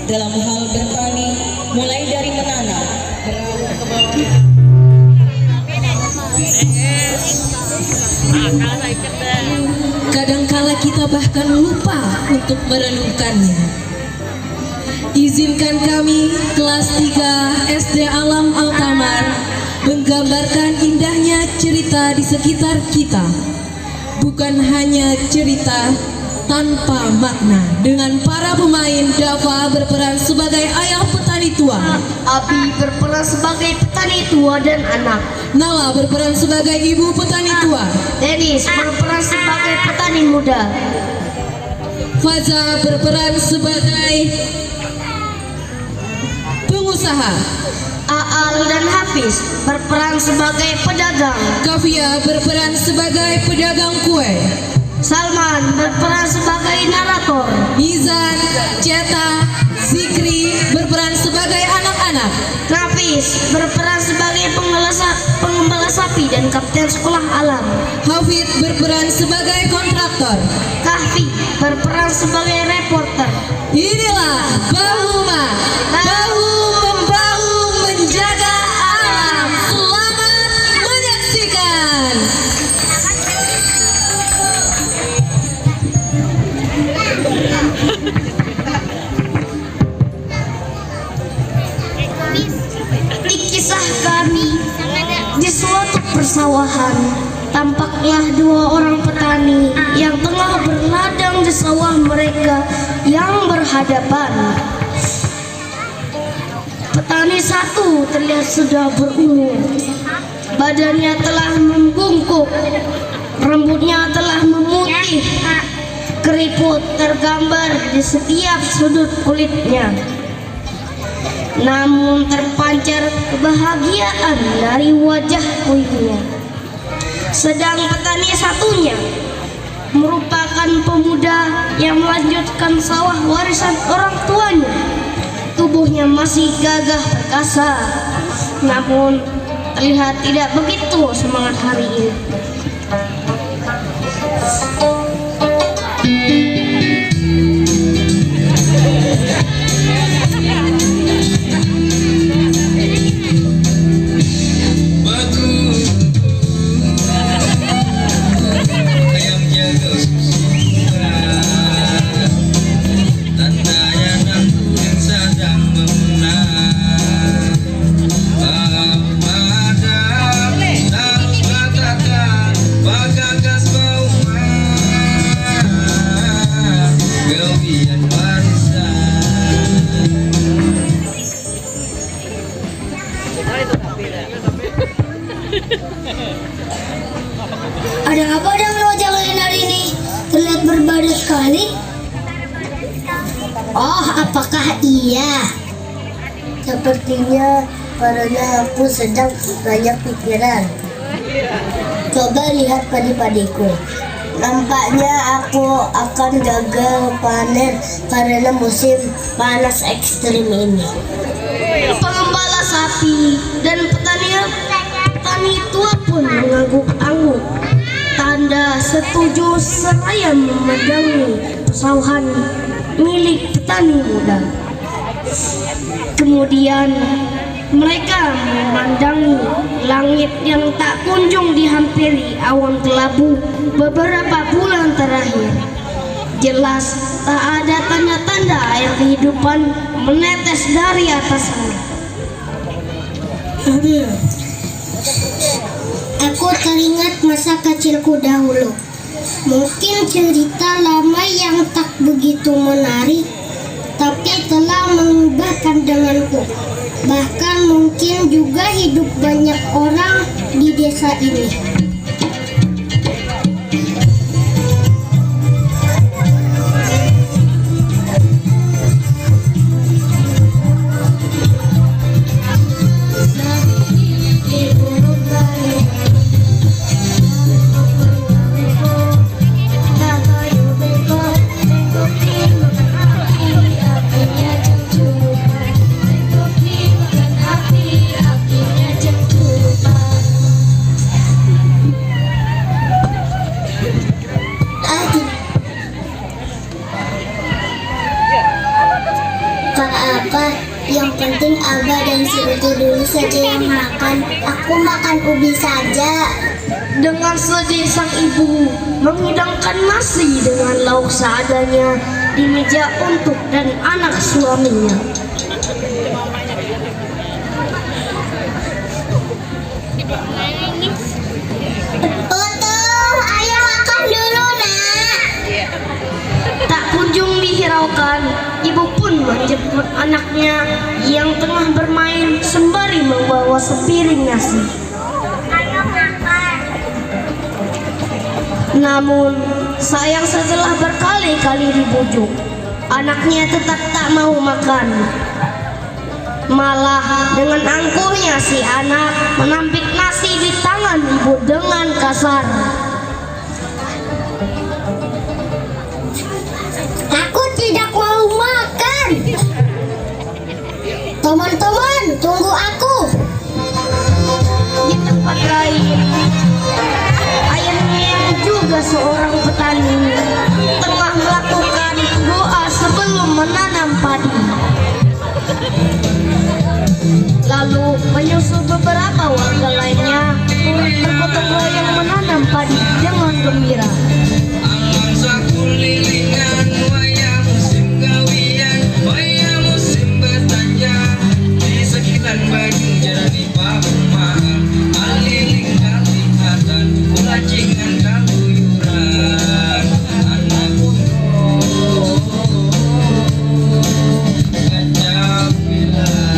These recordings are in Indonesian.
dalam hal bertani, mulai dari menanam, merawat ke bawah. Kadangkala kita bahkan lupa untuk merenungkannya. Izinkan kami kelas 3 SD Alam Altamar menggambarkan indahnya cerita di sekitar kita. Bukan hanya cerita tanpa makna. Dengan para pemain, Dava berperan sebagai ayah petani tua, Abi berperan sebagai petani tua dan anak, Nala berperan sebagai ibu petani tua, Dennis berperan sebagai petani muda, Faza berperan sebagai pengusaha, Aal dan Hafiz berperan sebagai pedagang, Kavia berperan sebagai pedagang kue, Salman berperan sebagai narator, Mizan, Ceta, Zikri berperan sebagai anak-anak, Nafis berperan sebagai pengembala sapi dan kapten sekolah alam, Hafid berperan sebagai kontraktor. Kahfi berperan sebagai reporter. Inilah Bahuma, bahu membahu menjaga alam. Selamat menyaksikan. Di kisah kami, di suatu persawahan, tampaklah dua orang petani yang tengah berladang di sawah mereka yang berhadapan. Petani satu terlihat sudah berumur, badannya telah membungkuk, rambutnya telah memutih, keriput tergambar di setiap sudut kulitnya. Namun terpancar kebahagiaan dari wajah kuilnya. Sedang petani satunya merupakan pemuda yang melanjutkan sawah warisan orang tuanya. Tubuhnya masih gagah perkasa, namun terlihat tidak begitu semangat hari ini. Ada apa dengan wajah kalian hari ini? Terlihat berbeda sekali. Oh, apakah iya? Sepertinya karena aku sedang banyak pikiran. Coba lihat padi-padiku. Nampaknya aku akan gagal panen karena musim panas ekstrim ini. Pengembala sapi dan petani tua pun mengangguk-angguk, tanda setuju seraya memegangi pesawahan milik petani muda. Kemudian mereka memandangi langit yang tak kunjung dihampiri awan kelabu beberapa bulan terakhir. Jelas tak ada tanda-tanda air kehidupan menetes dari atas sana. Aku teringat masa kecilku dahulu. Mungkin cerita lama yang tak begitu menarik, tapi telah mengubah pandanganku. Bahkan mungkin juga hidup banyak orang di desa ini. itu dulu saja yang makan. Aku makan ubi saja. Dengan sedih sang ibu menghidangkan nasi dengan lauk seadanya di meja untuk dan anak suaminya. Untung, ayo makan dulu nak. Tak kunjung dihiraukan, ibu pun menjemput anaknya yang tengah bermain sembari membawa sepiring nasi. Ayo makan. Namun, sayang setelah berkali-kali dibujuk, anaknya tetap tak mau makan. Malah dengan angkuhnya si anak menampik nasi di tangan ibu dengan kasar. Aku tidak mau makan. Teman-teman, tunggu aku. Di tempat lain, ayahnya yang juga seorang petani tengah melakukan doa sebelum menanam padi. Lalu menyusul beberapa warga lainnya turut bergotong royong menanam padi dengan gembira. Alam sakulilingan, wayang musim gawian, wayang musim bertanya. Di sekitar Bandung jadi pakumahan, aliling kelihatan, kulacingan kaluyuran. Anak kacau bilang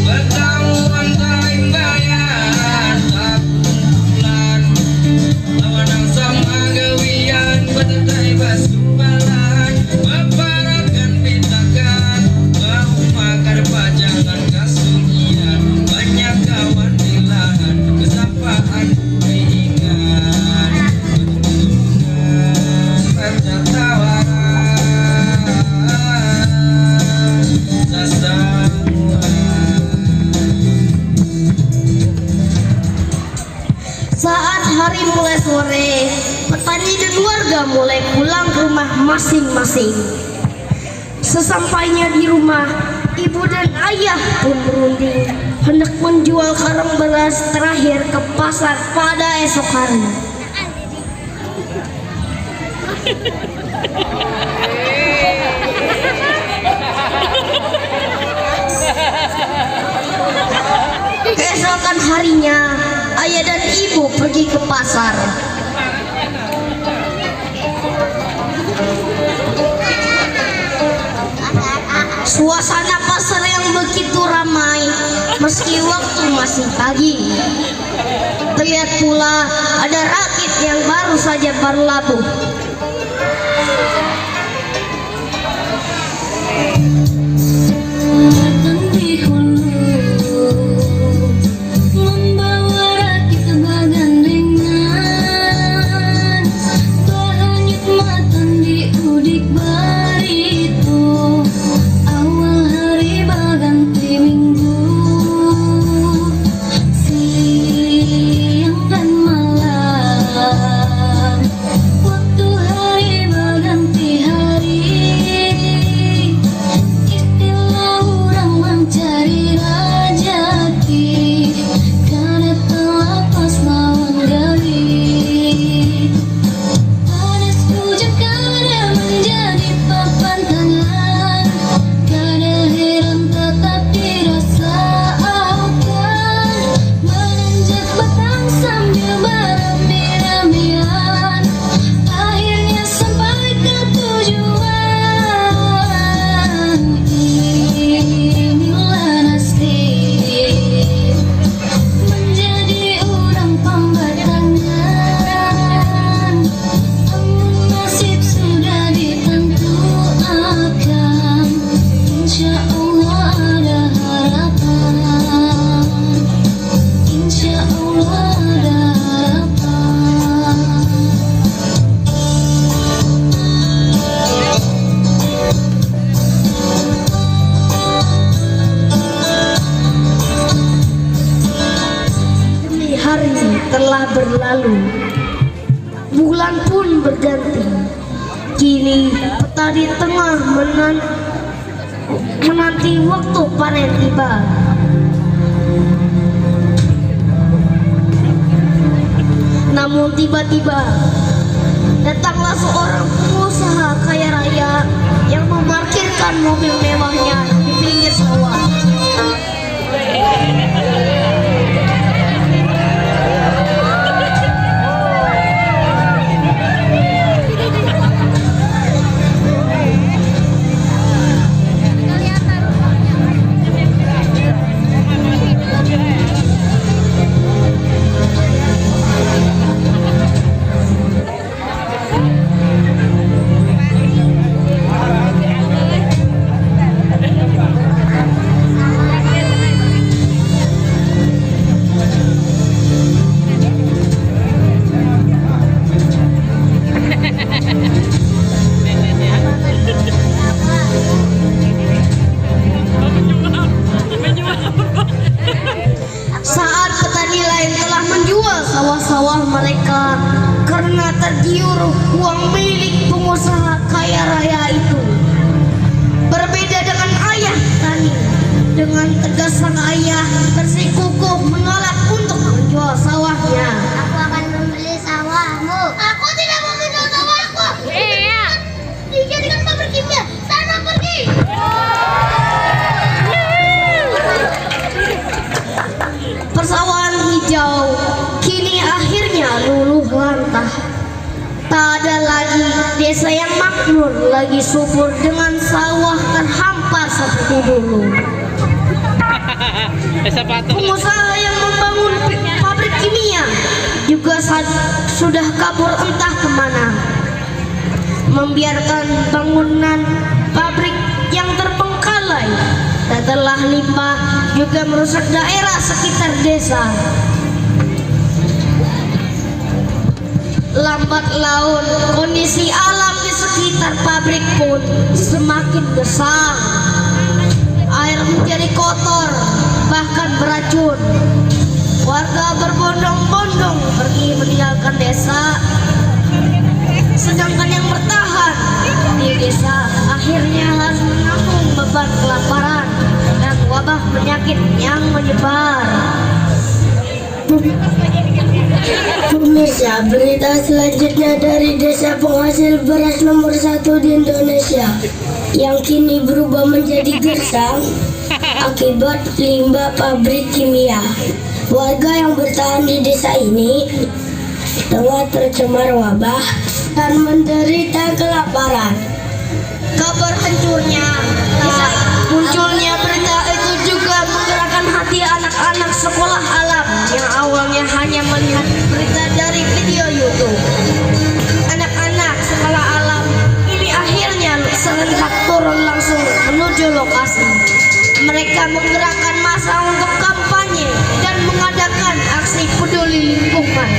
bertahuan taing bayar tak bulan lawan sama gawian bertetai basubalan beparakan pitakan bau makar pajangan kasunyian banyak kawan di lahan kesapaan kuingan bertuntungan percatawaran sasamuan. Saat hari mulai sore, petani dan warga mulai pulang ke rumah masing-masing. Sesampainya di rumah, ibu dan ayah pun berunding hendak menjual karung beras terakhir ke pasar pada esok hari. Keesokan harinya, ayah dan ibu pergi ke pasar. Suasana pasar yang begitu ramai meski waktu masih pagi. Terlihat pula ada rakit yang baru saja berlabuh. Membawa rakit bagandengan, bahanyut matan di udik barito. Awal hari baganti minggu, siang dan malam. Waktu hari baganti hari, istilah orang mencari rajaki, karena telah pas lawan gali. Panas hujan kada menjadi papan tangan, kada heran tetap dirasa aukan. Menanjak batang sambil berambi-rambian, akhirnya sampai ke tujuan. Inilah nasib menjadi orang pembatangan. Amun nasib sudah ditentukan, insya Allah ada harapan. Insya Allah ada harapan. Demi hari telah berlalu, bulan pun berganti. Kini petani tengah menanti waktu panen tiba. Namun tiba-tiba datanglah seorang pengusaha kaya raya yang memarkirkan mobil mewahnya di pinggir sawah. Saat petani lain telah menjual sawah-sawah mereka karena tergiur uang milik pengusaha kaya raya itu. Berbeda dengan ayah petani, dengan tegas sang ayah bersikukuh menolak untuk menjual sawahnya. Aku akan membeli sawahmu. Aku tidak mau menjual sawahku. Iya. Dijadikan pabrik kimia. Sana pergi. Persawahan hijau kini akhirnya luluh lantah. Tak ada lagi desa yang makmur, lagi subur dengan sawah terhampar seperti dulu. Pengusaha yang membangun pabrik kimia juga sudah kabur entah kemana, membiarkan bangunan pabrik yang terbengkalai. Setelah limbah juga merusak daerah sekitar desa. Lambat laun kondisi alam di sekitar pabrik pun semakin gersang. Air menjadi kotor, bahkan beracun. Warga berbondong-bondong pergi meninggalkan desa, sedangkan yang bertahan di desa akhirnya harus menanggung beban kelaparan dan wabah penyakit yang menyebar. Pemirsa, berita selanjutnya dari desa penghasil beras nomor 1 di Indonesia yang kini berubah menjadi gersang akibat limbah pabrik kimia. Warga yang bertahan di desa ini tengah tercemar wabah dan menderita kelaparan. Kabar hancurnya desa, munculnya berita itu juga menggerakkan hati anak-anak sekolah alam yang awalnya hanya melihat berita dari video YouTube. Anak-anak sekolah alam ini akhirnya serentak turun langsung menuju lokasi. Mereka menggerakkan massa untuk kampanye dan mengadakan aksi peduli lingkungan.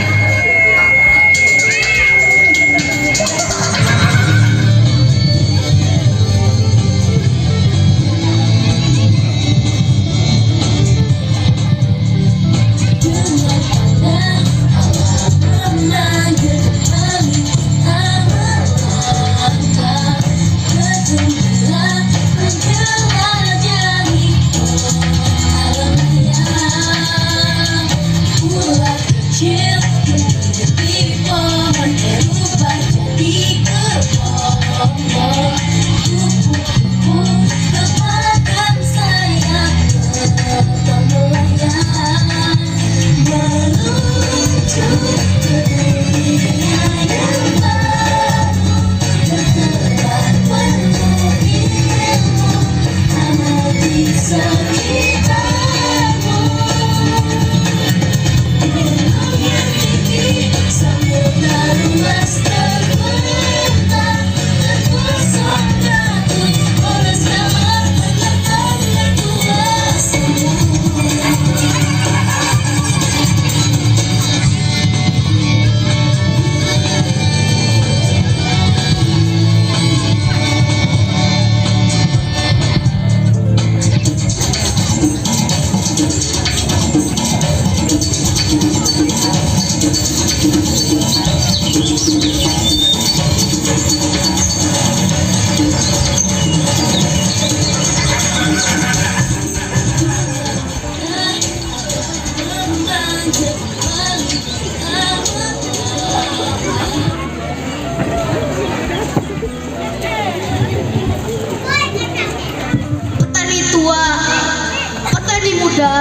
petani muda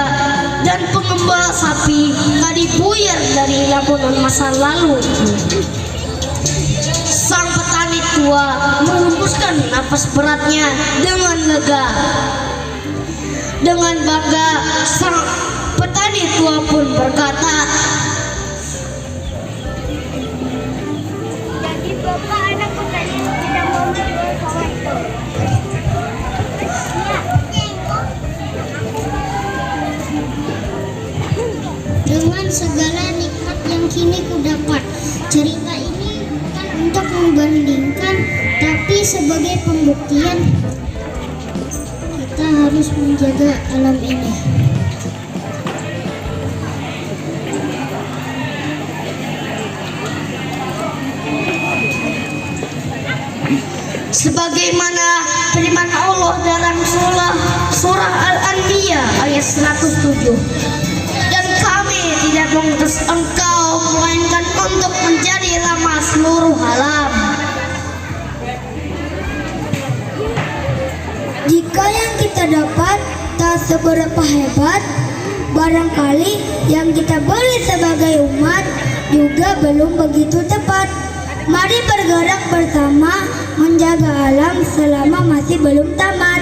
dan pengembala sapi tadi buyar dari lamunan masa lalu. Sang petani tua menghembuskan nafas beratnya dengan lega. Dengan bangga, sang petani tua pun berkata, "Jadi bapak anak petani tidak mau menjual sawah itu." Dengan segala nikmat yang kini ku dapat, cerita ini bukan untuk membandingkan, tapi sebagai pembuktian kita harus menjaga alam ini. Sebagaimana firman Allah dalam surah Al-Anbiya ayat 107. Dan kami tidak mengutus engkau melainkan untuk menjadi rahmat seluruh alam. Jika yang kita dapat tak seberapa hebat, barangkali yang kita beli sebagai umat juga belum begitu tepat. Mari bergerak bersama menjaga alam selama masih belum tamat.